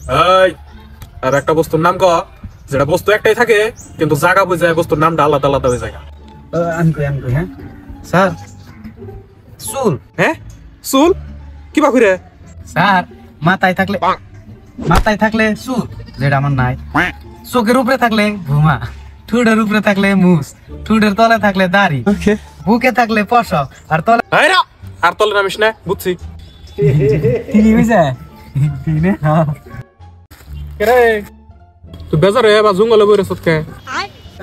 এই আর একটা বস্তুর নাম ক, যেটা বস্তু একটাই থাকে কিন্তু জায়গা বুঝে বস্তুর নামটা আলাদা আলাদা হয়ে যায়। আমি কই হ্যাঁ স্যার, চুল। হ্যাঁ চুল কিবা করে? স্যার মাথায় থাকলে চুল, যেটা আমার নাই। চোখের উপরে থাকলে ঘুমা, ঠোঁটের উপরে থাকলে মুছ, ঠোঁটের তলে থাকলে দাড়ি, বুকে থাকলে পশম, আর তলে আর তলে নামিস না, বুঝছি। কি হইছে? তুই বেজারে বা জঙ্গলে বইরে সৎকে?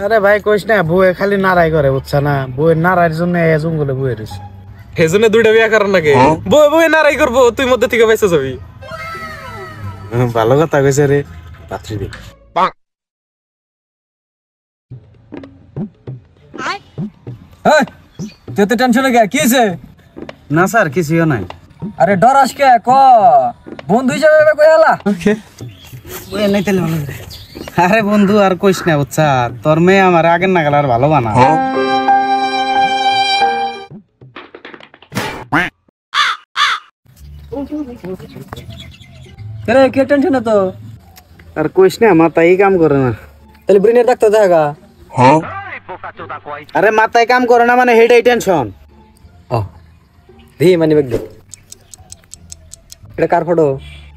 আরে ভাই কইস না, বউয়ে খালি নাড়াই করে, বুঝছা না? বউয়ের নাড়াইয়ের জন্য জঙ্গলে বয়ে রয়েছে। সেজন্য দুইটা বিয়া করার নাকি? বই বই নারাই করবো, তুই মধ্যে থেকে বাইসে যাবি। ভালো কথা কইছে রে, পাত্রী দে। তুই তো টেনশনে গে, কি হয়েছে? না স্যার, কিছুই নাই। আরে ডরাস কে, ক বন্ধু হিসেবে কই এলা? আরে বন্ধু আর কইস না, বুঝছা? তোর মেয়ে আমার আগের নাগাল আর ভালো বানা। আরে কে টেনশন তো? আর কইস না, মাথায় কাম করে না। তাহলে ব্রেনের ডাক্তার দেখা। আরে মাথায় কাম করে না মানে হেডাই টেনশন। ও দি মানি ব্যাগ দে। এটা কার ফটো?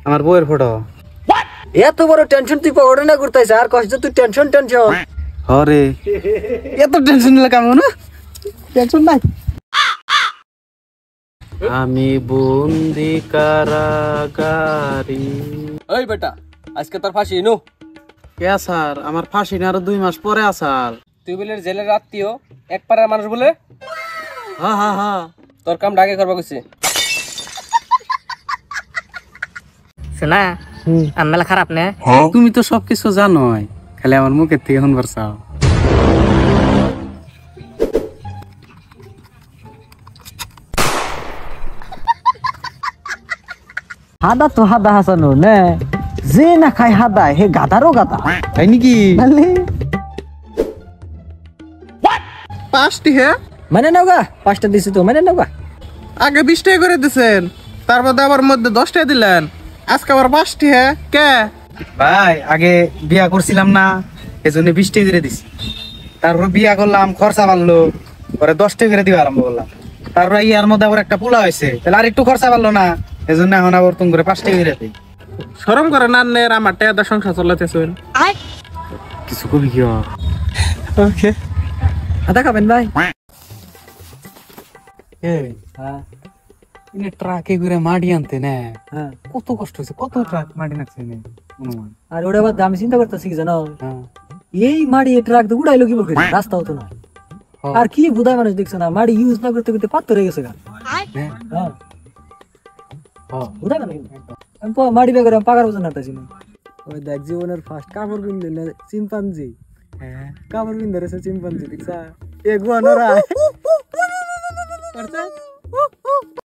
আমার বউয়ের ফটো। এত বড় টেনশন তুই পড়ে না করতেছ, আর কষ্ট তুই টেনশন। হরে এত টেনশন নিলে কাম না, টেনশন নাই। আমি বন্দি কারাগারি। ওই বেটা, আজকে তোর ফাঁসি নো। কে স্যার? আমার ফাঁসি না আরো 2 মাস পরে আসার। তুই বলে জেলের আত্মীয়, এক পাড়ার মানুষ বলে? হ্যাঁ হ্যাঁ হ্যাঁ, তোর কাম আগে করবা কইছে। শোনা মেলা খারাপ না? তুমি তো সবকিছু জানোই, খালি আমার মুখের থেকে শুনবার চাও। হাদা তো হাদা হাসানো নে, যে না খাই হাদা হে গাদারও গাদা। তাই নাকি? পাঁচটি? হ্যাঁ মানে নাও গা, 5টা দিছি তো, মানে নাও গা। আগে 20 টাকা করে দিছেন, তার মধ্যে আবার মধ্যে 10 টাকা দিলেন, আজকে আবার 5টি? হ্যাঁ কে ভাই আগে বিয়া করছিলাম না, এজন্য 20 টাকা করে দিছি। তারপর বিয়া করলাম, খরচা বাড়লো, পরে 10 টাকা করে দিবা আরম্ভ করলাম। তারপর ইয়ার মধ্যে আবার একটা পোলা হয়েছে, তাহলে আর একটু খরচা বাড়লো না, এজন্য এখন আবার তুমি করে 5 টাকা করে দিই। শরম করে না নের? আমার টাকা সংসার চালাতেছেন, কিছু কবি কি? ওকে হাদা খাবেন ভাই? ট্রাকে করে মাটি আনতে না, হ্যাঁ। কত কষ্ট হয়েছে, কত ট্রাক মাটি নাকছে অনুমান। আর ওটা বাদ আমি চিন্তা করতেছি কি জানো, হ্যাঁ এই মাড়ি ট্রাক তো উড়াইলো কি বলবে, রাস্তাও তো না। আর কি বুধায় মানুষ দেখছো না, মাড়ি ইউজ না করতে করতে পাত্র হয়ে গেছে গা। হ্যাঁ বুধায় না আমি মাড়ি বের করে পাকার বছর নাটাছি না। ওই দেখ জীবনের ফার্স্ট কাপড় কিনলে না চিম্পাঞ্জি, কাপড় কিনতে রয়েছে চিম্পাঞ্জি, দেখছা এগুয়া নরা